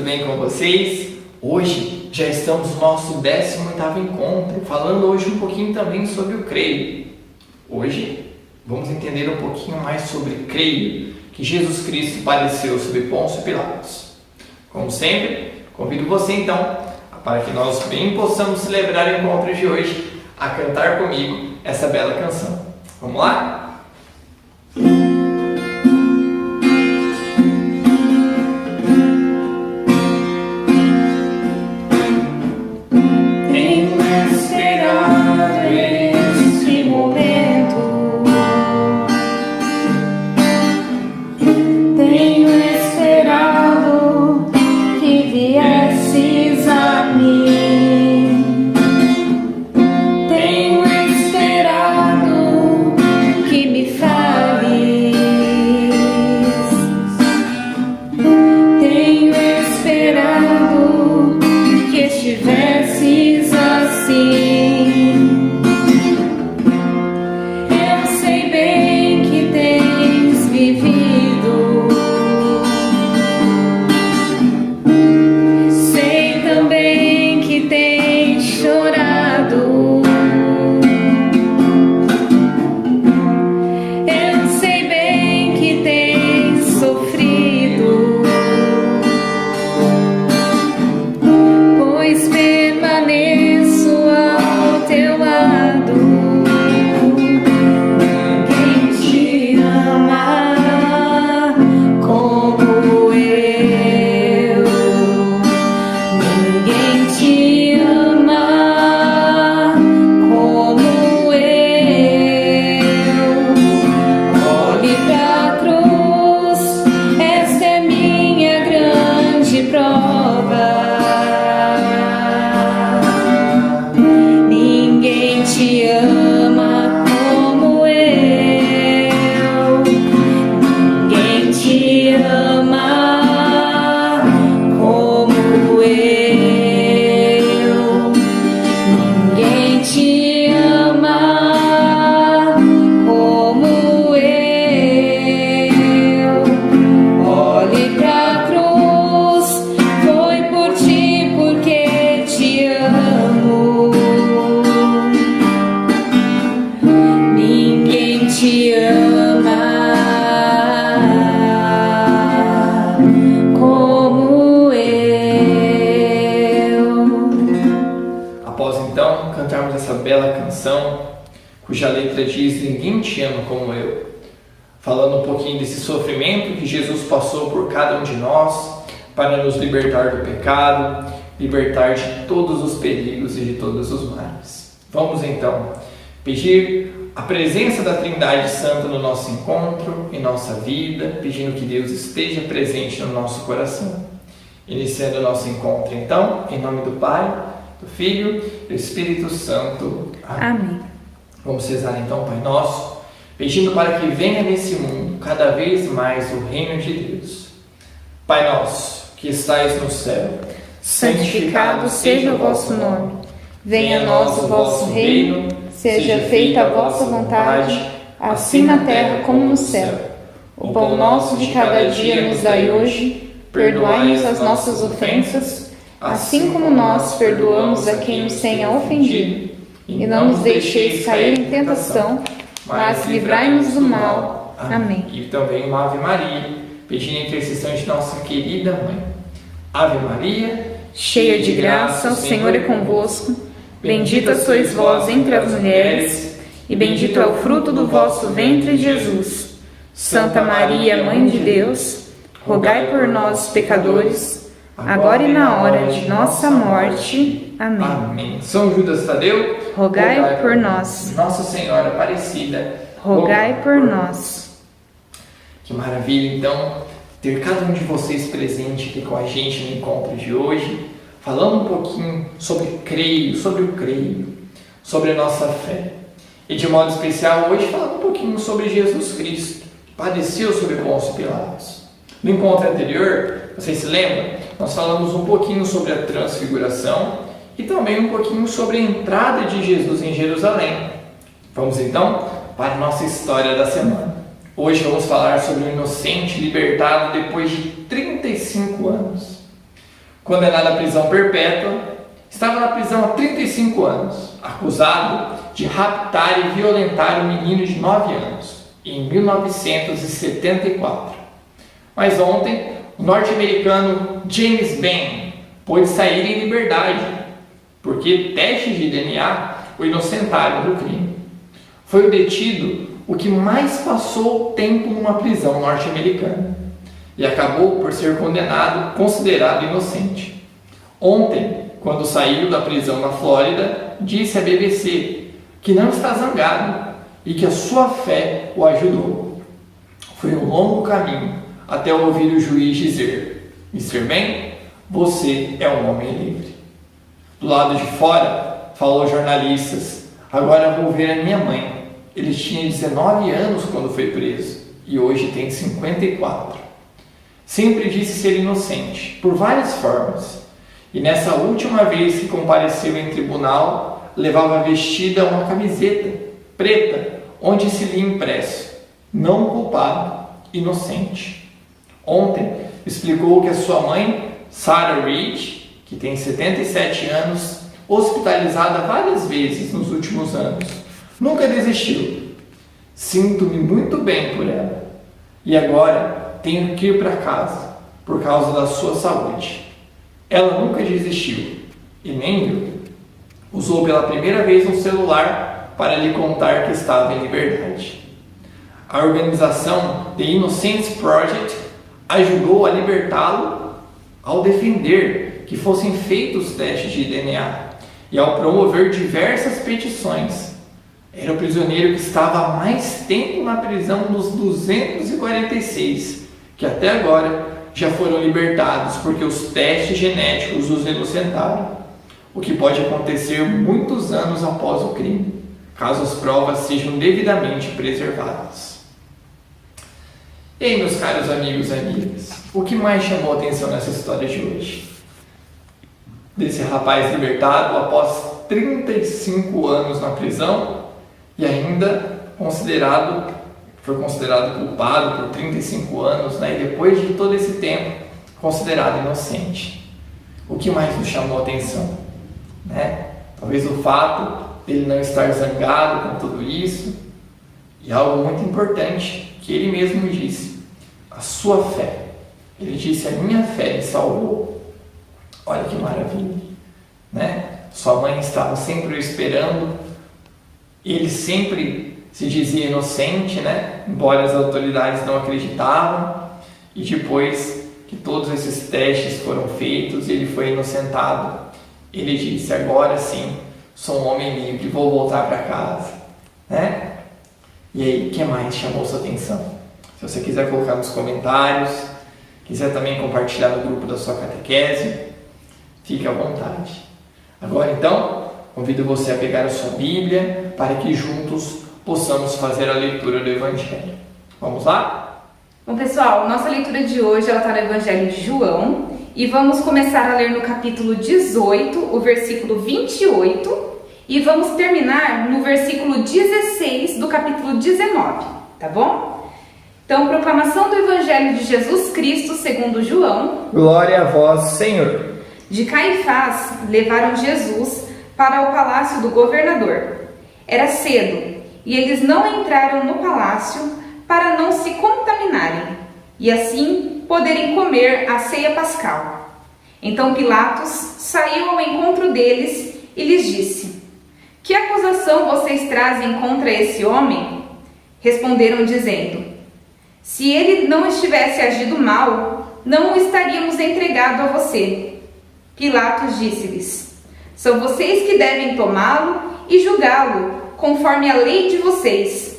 tudo bem com vocês? Hoje já estamos no nosso 18º encontro, falando hoje um pouquinho também sobre o creio. Hoje vamos entender um pouquinho mais sobre creio, que Jesus Cristo padeceu sob Pôncio Pilatos. Como sempre, convido você então, para que nós bem possamos celebrar o encontro de hoje, a cantar comigo essa bela canção. Vamos lá? Cuja letra diz: ninguém te ama como eu, falando um pouquinho desse sofrimento que Jesus passou por cada um de nós para nos libertar do pecado, libertar de todos os perigos e de todos os males. Vamos então pedir a presença da Trindade Santa no nosso encontro, em nossa vida, pedindo que Deus esteja presente no nosso coração. Iniciando o nosso encontro então, em nome do Pai, do Filho e do Espírito Santo. Amém. Vamos rezar então, Pai Nosso, pedindo para que venha nesse mundo cada vez mais o reino de Deus. Pai Nosso, que estais no céu, santificado seja o vosso nome. Venha a nós o vosso reino, seja feita a vossa vontade, assim na terra como no céu. O pão nosso de cada dia nos dai hoje, perdoai-nos as nossas ofensas, assim como nós perdoamos a quem nos tenha ofendido. E não nos deixeis cair em tentação, mas livrai-nos do mal. Amém. E também uma Ave Maria, pedindo a intercessão de nossa querida Mãe. Ave Maria, cheia de graça, o Senhor é convosco. Bendita sois vós entre as mulheres, e bendito é o fruto do vosso ventre, Jesus. Santa Maria, Mãe de Deus, rogai por nós, pecadores, agora e na hora de nossa morte. Amém. Amém. São Judas Tadeu, rogai por nós. Nossa Senhora Aparecida, rogai por nós. Que maravilha, então, ter cada um de vocês presente aqui com a gente no encontro de hoje, falando um pouquinho sobre creio, sobre o creio, sobre a nossa fé. E de modo especial hoje falando um pouquinho sobre Jesus Cristo, que padeceu sob Pôncio Pilatos. No encontro anterior, vocês se lembram? Nós falamos um pouquinho sobre a transfiguração e também um pouquinho sobre a entrada de Jesus em Jerusalém. Vamos então para a nossa história da semana. Hoje vamos falar sobre um inocente libertado depois de 35 anos. condenado à prisão perpétua, estava na prisão há 35 anos, acusado de raptar e violentar um menino de 9 anos, em 1974. Mas ontem, o norte-americano James Bain pôde sair em liberdade, porque testes de DNA o inocentaram do crime. Foi o detido o que mais passou tempo numa prisão norte-americana e acabou por ser considerado inocente. Ontem, quando saiu da prisão na Flórida, disse à BBC que não está zangado e que a sua fé o ajudou. Foi um longo caminho até ouvir o juiz dizer: Mr. Bain, você é um homem livre. Do lado de fora, falou aos jornalistas: agora vou ver a minha mãe. Ele tinha 19 anos quando foi preso e hoje tem 54. Sempre disse ser inocente, por várias formas. E nessa última vez que compareceu em tribunal, levava vestida uma camiseta preta, onde se lia impresso: não culpado, inocente. Ontem explicou que a sua mãe, Sarah Reed, que tem 77 anos, hospitalizada várias vezes nos últimos anos, nunca desistiu. Sinto-me muito bem por ela. E agora tenho que ir para casa por causa da sua saúde. Ela nunca desistiu e nem eu. Usou pela primeira vez um celular para lhe contar que estava em liberdade. A organização The Innocence Project ajudou a libertá-lo ao defender que fossem feitos testes de DNA e ao promover diversas petições. Era o prisioneiro que estava há mais tempo na prisão dos 246, que até agora já foram libertados porque os testes genéticos os inocentaram, o que pode acontecer muitos anos após o crime, caso as provas sejam devidamente preservadas. E aí, meus caros amigos e amigas, o que mais chamou a atenção nessa história de hoje? Desse rapaz libertado após 35 anos na prisão e ainda foi considerado culpado por 35 anos, né? E depois de todo esse tempo, considerado inocente. O que mais nos chamou a atenção? Né? Talvez o fato dele não estar zangado com tudo isso, e algo muito importante que ele mesmo disse: a sua fé. Ele disse: a minha fé me salvou. Olha que maravilha, né? Sua mãe estava sempre o esperando, ele sempre se dizia inocente, né? Embora as autoridades não acreditavam, e depois que todos esses testes foram feitos e ele foi inocentado, ele disse: agora sim, sou um homem livre, vou voltar para casa, né? E aí, o que mais chamou sua atenção? Se você quiser colocar nos comentários, quiser também compartilhar no grupo da sua catequese, fique à vontade. Agora então, convido você a pegar a sua Bíblia para que juntos possamos fazer a leitura do Evangelho. Vamos lá? Bom, pessoal, nossa leitura de hoje está no Evangelho de João e vamos começar a ler no capítulo 18, o versículo 28, e vamos terminar no versículo 16 do capítulo 19, tá bom? Então, proclamação do Evangelho de Jesus Cristo segundo João. Glória a vós, Senhor. De Caifás levaram Jesus para o palácio do governador. Era cedo e eles não entraram no palácio para não se contaminarem e assim poderem comer a ceia pascal. Então Pilatos saiu ao encontro deles e lhes disse: que acusação vocês trazem contra esse homem? Responderam dizendo: se ele não estivesse agido mal, não o estaríamos entregado a você. Pilatos disse-lhes: são vocês que devem tomá-lo e julgá-lo conforme a lei de vocês.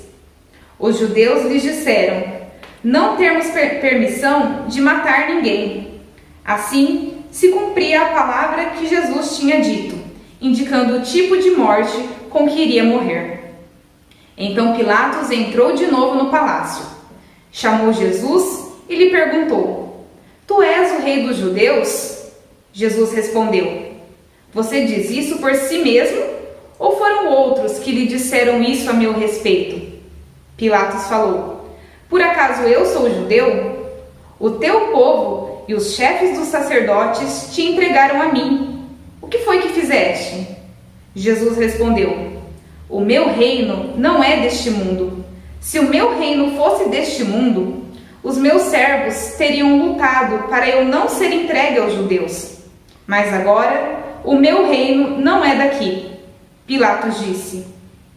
Os judeus lhes disseram: não temos permissão de matar ninguém. Assim se cumpria a palavra que Jesus tinha dito, indicando o tipo de morte com que iria morrer. Então Pilatos entrou de novo no palácio, chamou Jesus e lhe perguntou: tu és o rei dos judeus? Jesus respondeu: você diz isso por si mesmo, ou foram outros que lhe disseram isso a meu respeito? Pilatos falou: por acaso eu sou judeu? O teu povo e os chefes dos sacerdotes te entregaram a mim. O que foi que fizeste? Jesus respondeu: O meu reino não é deste mundo. Se o meu reino fosse deste mundo, os meus servos teriam lutado para eu não ser entregue aos judeus. Mas agora, o meu reino não é daqui. Pilatos disse: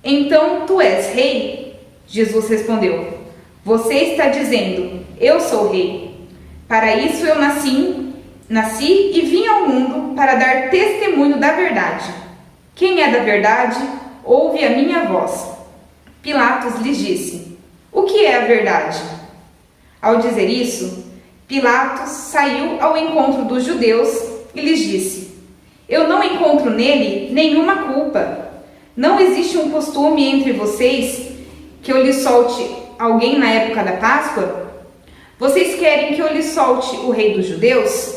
Então tu és rei? Jesus respondeu: Você está dizendo, eu sou rei. Para isso eu nasci e vim ao mundo para dar testemunho da verdade. Quem é da verdade, ouve a minha voz. Pilatos lhes disse: O que é a verdade? Ao dizer isso, Pilatos saiu ao encontro dos judeus e lhes disse: Eu não encontro nele nenhuma culpa. Não existe um costume entre vocês que eu lhe solte alguém na época da Páscoa? Vocês querem que eu lhe solte o rei dos judeus?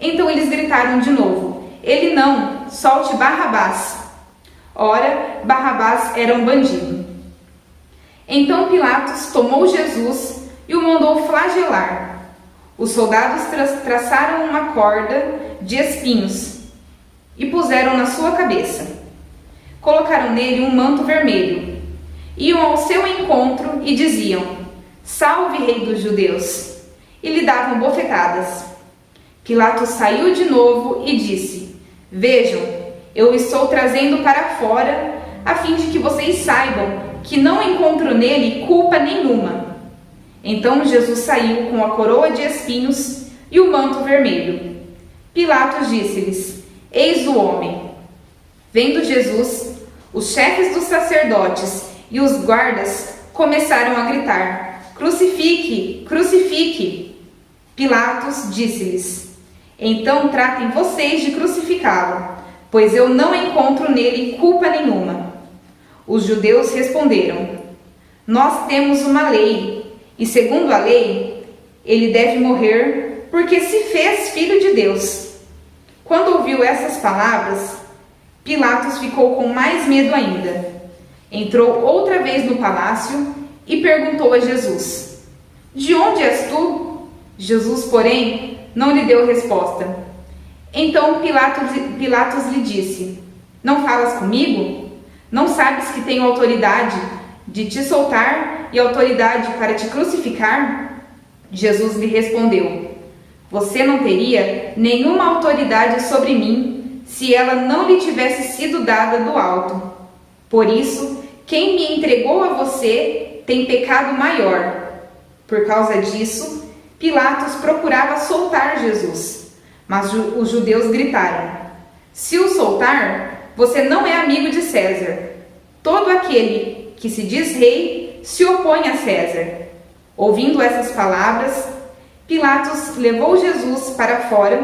Então eles gritaram de novo: Ele não, solte Barrabás. Ora, Barrabás era um bandido. Então Pilatos tomou Jesus e o mandou flagelar. Os soldados traçaram uma corda de espinhos e puseram na sua cabeça. Colocaram nele um manto vermelho. Iam ao seu encontro e diziam: Salve, rei dos judeus! E lhe davam bofetadas. Pilatos saiu de novo e disse: Vejam, eu estou trazendo para fora, a fim de que vocês saibam que não encontro nele culpa nenhuma. Então Jesus saiu com a coroa de espinhos e o manto vermelho. Pilatos disse-lhes: Eis o homem. Vendo Jesus, os chefes dos sacerdotes e os guardas começaram a gritar: Crucifique! Crucifique! Pilatos disse-lhes: Então tratem vocês de crucificá-lo, pois eu não encontro nele culpa nenhuma. Os judeus responderam: Nós temos uma lei, e segundo a lei, ele deve morrer, porque se fez filho de Deus. Quando ouviu essas palavras, Pilatos ficou com mais medo ainda. Entrou outra vez no palácio e perguntou a Jesus: De onde és tu? Jesus, porém, não lhe deu resposta. Então Pilatos lhe disse: Não falas comigo? Não sabes que tenho autoridade de te soltar e autoridade para te crucificar? Jesus lhe respondeu: Você não teria nenhuma autoridade sobre mim se ela não lhe tivesse sido dada do alto. Por isso, quem me entregou a você tem pecado maior. Por causa disso, Pilatos procurava soltar Jesus, mas os judeus gritaram: Se o soltar, você não é amigo de César. Todo aquele que se diz rei se opõe a César. Ouvindo essas palavras, Pilatos levou Jesus para fora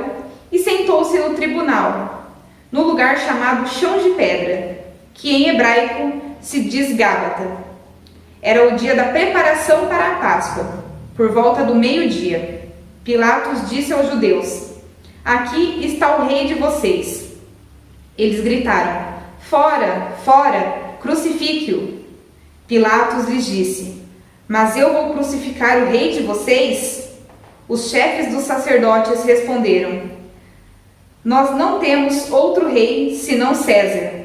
e sentou-se no tribunal, no lugar chamado Chão de Pedra, que em hebraico se diz Gábata. Era o dia da preparação para a Páscoa, por volta do meio-dia. Pilatos disse aos judeus: Aqui está o rei de vocês. Eles gritaram: Fora, fora, crucifique-o. Pilatos lhes disse: Mas eu vou crucificar o rei de vocês? Os chefes dos sacerdotes responderam: Nós não temos outro rei senão César.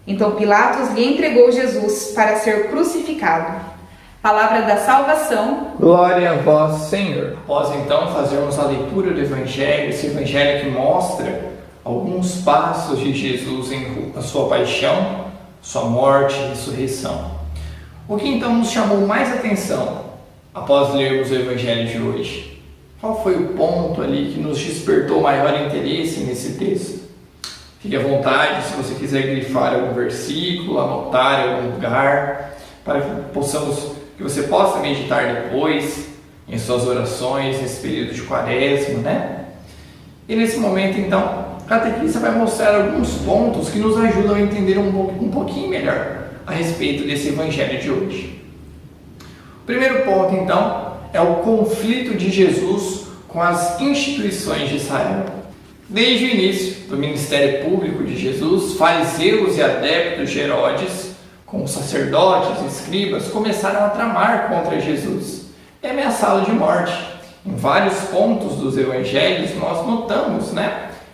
Então Pilatos lhe entregou Jesus para ser crucificado. Palavra da salvação. Glória a vós, Senhor. Após então fazermos a leitura do Evangelho, esse Evangelho que mostra alguns passos de Jesus em sua paixão, sua morte e ressurreição. O que então nos chamou mais atenção após lermos o Evangelho de hoje? Qual foi o ponto ali que nos despertou maior interesse nesse texto? Fique à vontade, se você quiser grifar algum versículo, anotar em algum lugar, para que você possa meditar depois em suas orações nesse período de quaresma, né? E nesse momento, então, a catequista vai mostrar alguns pontos que nos ajudam a entender um pouquinho melhor a respeito desse Evangelho de hoje. O primeiro ponto, então, é o conflito de Jesus com as instituições de Israel. Desde o início do ministério público de Jesus, fariseus e adeptos de Herodes, como sacerdotes e escribas, começaram a tramar contra Jesus e ameaçá-lo de morte. Em vários pontos dos evangelhos nós notamos,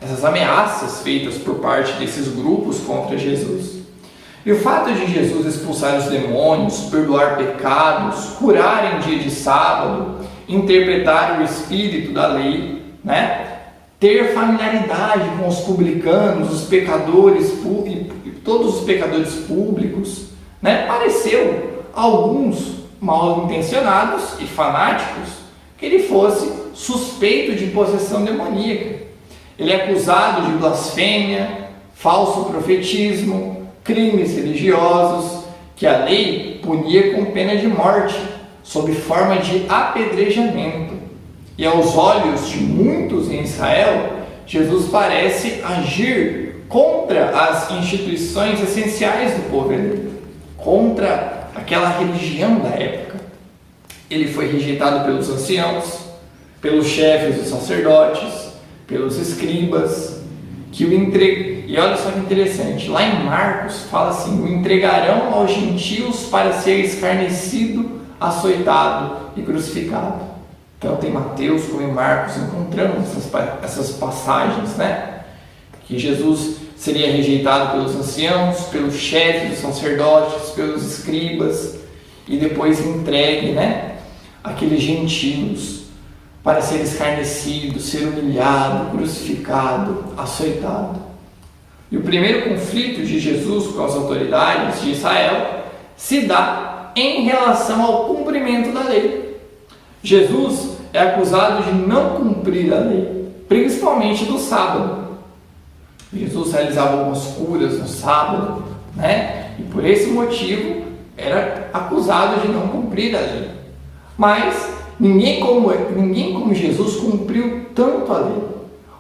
essas ameaças feitas por parte desses grupos contra Jesus. E o fato de Jesus expulsar os demônios, perdoar pecados, curar em dia de sábado, interpretar o espírito da lei, ter familiaridade com os publicanos, os pecadores e todos os pecadores públicos, pareceu a alguns mal intencionados e fanáticos que ele fosse suspeito de possessão demoníaca. Ele é acusado de blasfêmia, falso profetismo, crimes religiosos, que a lei punia com pena de morte, sob forma de apedrejamento. E aos olhos de muitos em Israel, Jesus parece agir contra as instituições essenciais do povo hebreu, contra aquela religião da época. Ele foi rejeitado pelos anciãos, pelos chefes dos sacerdotes, pelos escribas, que o entregam. E olha só que interessante, lá em Marcos fala assim: o entregarão aos gentios para ser escarnecido, açoitado e crucificado. Então tem Mateus como em Marcos, encontramos essas passagens, que Jesus seria rejeitado pelos anciãos, pelos chefes dos sacerdotes, pelos escribas, e depois entregue, àqueles gentios para ser escarnecido, ser humilhado, crucificado, açoitado. E o primeiro conflito de Jesus com as autoridades de Israel se dá em relação ao cumprimento da lei. Jesus é acusado de não cumprir a lei, principalmente do sábado. Jesus realizava algumas curas no sábado, e por esse motivo era acusado de não cumprir a lei. Mas ninguém como Jesus cumpriu tanto a lei,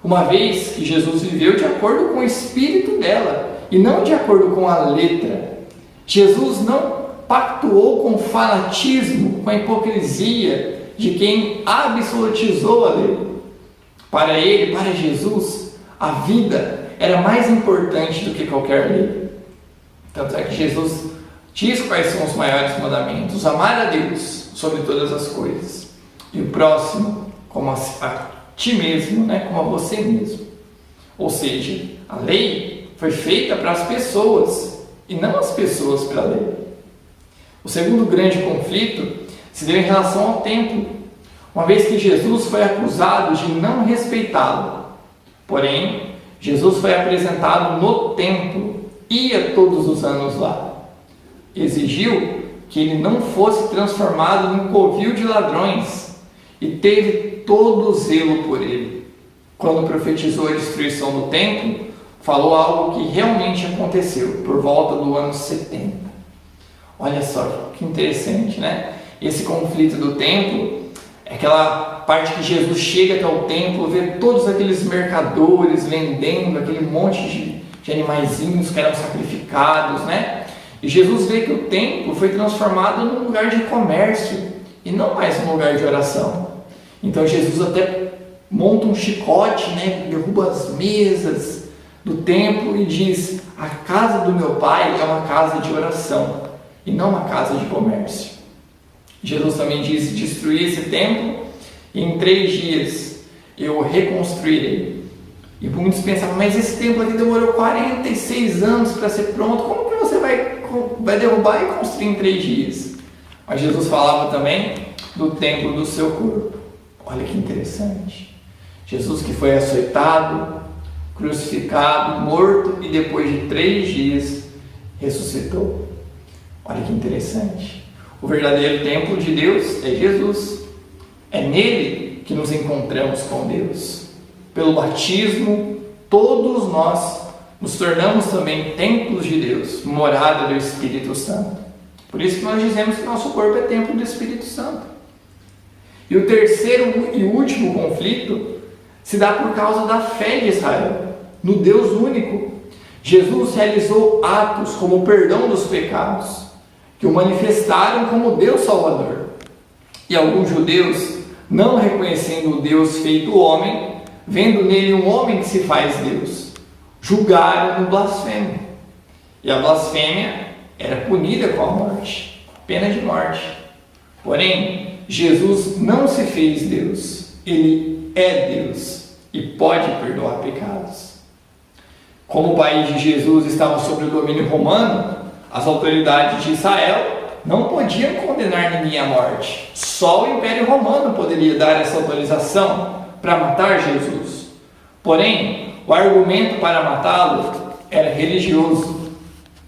uma vez que Jesus viveu de acordo com o espírito dela e não de acordo com a letra. Jesus não pactuou com o fanatismo, com a hipocrisia de quem absolutizou a lei. Para ele, para Jesus, a vida era mais importante do que qualquer lei. Tanto é que Jesus diz quais são os maiores mandamentos: amar a Deus sobre todas as coisas e o próximo como a ti mesmo, como a você mesmo. Ou seja, a lei foi feita para as pessoas e não as pessoas para a lei. O segundo grande conflito se deu em relação ao templo, uma vez que Jesus foi acusado de não respeitá-lo. Porém, Jesus foi apresentado no templo, ia todos os anos lá. Exigiu que ele não fosse transformado num covil de ladrões e teve todo o zelo por ele. Quando profetizou a destruição do templo, falou algo que realmente aconteceu por volta do ano 70. Olha só que interessante, Esse conflito do templo é aquela parte que Jesus chega até o templo, vê todos aqueles mercadores vendendo aquele monte de animaizinhos que eram sacrificados, E Jesus vê que o templo foi transformado num lugar de comércio e não mais num lugar de oração. Então Jesus até monta um chicote, derruba as mesas do templo e diz: a casa do meu pai é uma casa de oração e não uma casa de comércio. Jesus também diz: destruir esse templo e em 3 dias eu o reconstruirei. E muitos pensavam: mas esse templo aqui demorou 46 anos para ser pronto, como que você vai derrubar e construir em 3 dias? Mas Jesus falava também do templo do seu corpo. Olha que interessante. Jesus que foi açoitado, crucificado, morto e depois de 3 dias ressuscitou. Olha que interessante. O verdadeiro templo de Deus é Jesus. É nele que nos encontramos com Deus. Pelo batismo, todos nós nos tornamos também templos de Deus, morada do Espírito Santo. Por isso que nós dizemos que nosso corpo é templo do Espírito Santo. E o terceiro e último conflito se dá por causa da fé de Israel, no Deus único. Jesus realizou atos como o perdão dos pecados, que o manifestaram como Deus Salvador. E alguns judeus, não reconhecendo o Deus feito homem, vendo nele um homem que se faz Deus, julgaram-no blasfêmio. E a blasfêmia era punida com a morte, pena de morte. Porém, Jesus não se fez Deus. ele é Deus e pode perdoar pecados. Como o país de Jesus estava sob o domínio romano, as autoridades de Israel não podiam condenar ninguém à morte. Só o Império Romano poderia dar essa autorização para matar Jesus. Porém, o argumento para matá-lo era religioso,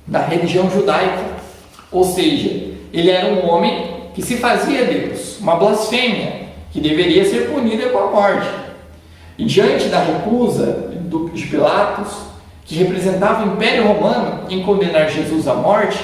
da religião judaica. Ou seja, ele era um homem que se fazia Deus, uma blasfêmia, que deveria ser punida com a morte. E diante da recusa de Pilatos, que representava o Império Romano, em condenar Jesus à morte,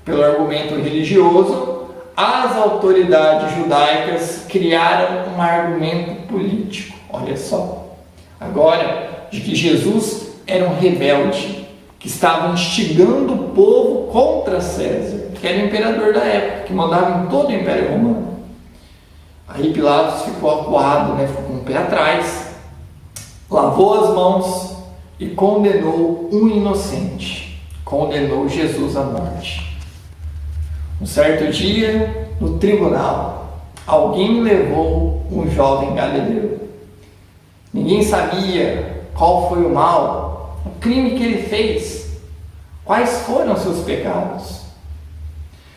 pelo argumento religioso, as autoridades judaicas criaram um argumento político. Olha só, agora, de que Jesus era um rebelde, que estava instigando o povo contra César, que era o imperador da época, que mandava em todo o Império Romano. Aí Pilatos ficou acuado, ficou com o pé atrás, lavou as mãos e condenou um inocente, condenou Jesus à morte. Um certo dia, no tribunal, alguém levou um jovem galileu. Ninguém sabia qual foi o mal, o crime que ele fez, quais foram seus pecados.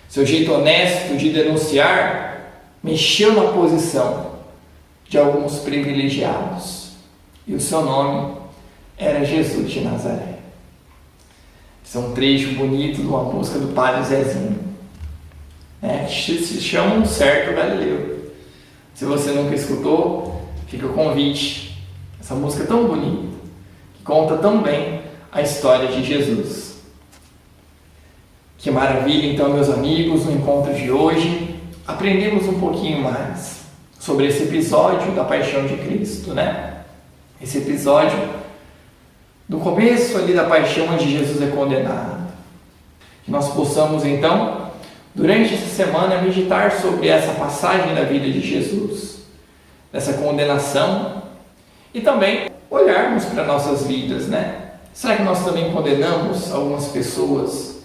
Seu jeito honesto de denunciar mexeu na posição de alguns privilegiados. E o seu nome era Jesus de Nazaré. Esse é um trecho bonito de uma música do Padre Zezinho, que se chama Um Certo Galileu. Se você nunca escutou, fica o convite. Essa música é tão bonita, que conta tão bem a história de Jesus. Que maravilha, então, meus amigos, no encontro de hoje, aprendemos um pouquinho mais sobre esse episódio da Paixão de Cristo, Esse episódio do começo ali da paixão, onde Jesus é condenado. Que nós possamos, então, durante essa semana, meditar sobre essa passagem da vida de Jesus, dessa condenação, e também olharmos para nossas vidas, Será que nós também condenamos algumas pessoas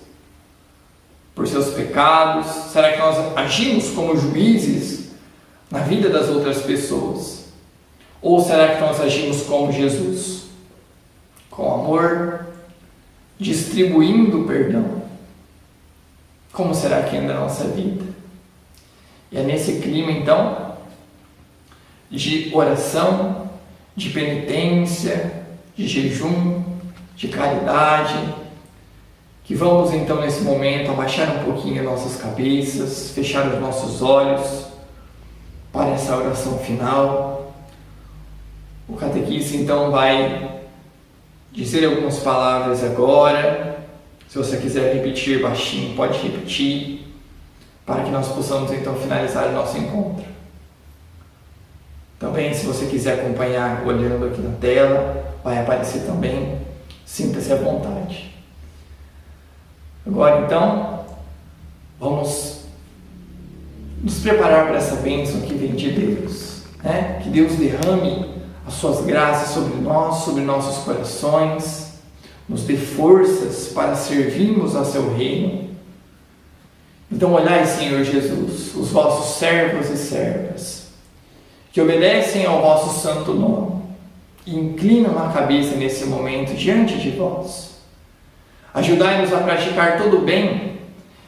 por seus pecados? Será que nós agimos como juízes na vida das outras pessoas? Ou será que nós agimos como Jesus, com amor, distribuindo perdão? Como será que anda a nossa vida? E é nesse clima, então, de oração, de penitência, de jejum, de caridade, que vamos, então, nesse momento, abaixar um pouquinho as nossas cabeças, fechar os nossos olhos para essa oração final. O catequista, então, vai dizer algumas palavras agora. Se você quiser repetir baixinho, pode repetir, para que nós possamos, então, finalizar o nosso encontro. Também, se você quiser acompanhar olhando aqui na tela, vai aparecer também. Sinta-se à vontade. Agora, então, vamos nos preparar para essa bênção que vem de Deus. Que Deus derrame as suas graças sobre nós, sobre nossos corações, nos dê forças para servirmos a seu reino. Então, olhai, Senhor Jesus, os vossos servos e servas, que obedecem ao vosso santo nome, e inclinam a cabeça nesse momento diante de vós. Ajudai-nos a praticar todo o bem,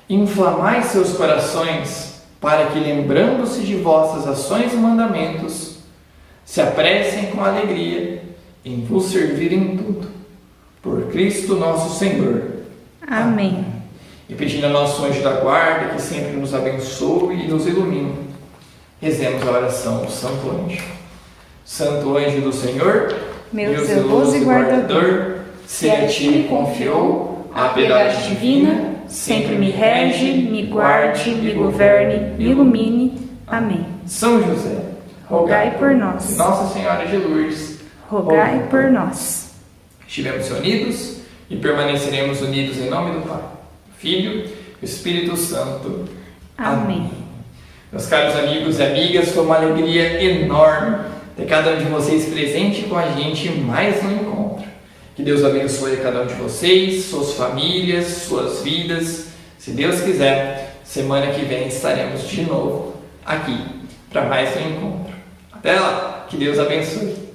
e inflamai seus corações, para que, lembrando-se de vossas ações e mandamentos, se apressem com alegria em vos servir em tudo. Por Cristo nosso Senhor. Amém. E pedindo ao nosso anjo da guarda, que sempre nos abençoe e nos ilumine, rezemos a oração do Santo Anjo. Santo anjo do Senhor, meu zeloso e guardador, se a ti me confiou a piedade divina, sempre me rege, me guarde, me governe, me ilumine. Amém. São José, rogai por nós. Nossa Senhora de Lourdes, rogai por nós. Estivemos unidos e permaneceremos unidos em nome do Pai, do Filho e do Espírito Santo. Amém. Meus caros amigos e amigas, foi uma alegria enorme ter cada um de vocês presente com a gente mais um encontro. Que Deus abençoe cada um de vocês, suas famílias, suas vidas. Se Deus quiser, semana que vem estaremos de novo aqui para mais um encontro. Até lá, que Deus abençoe.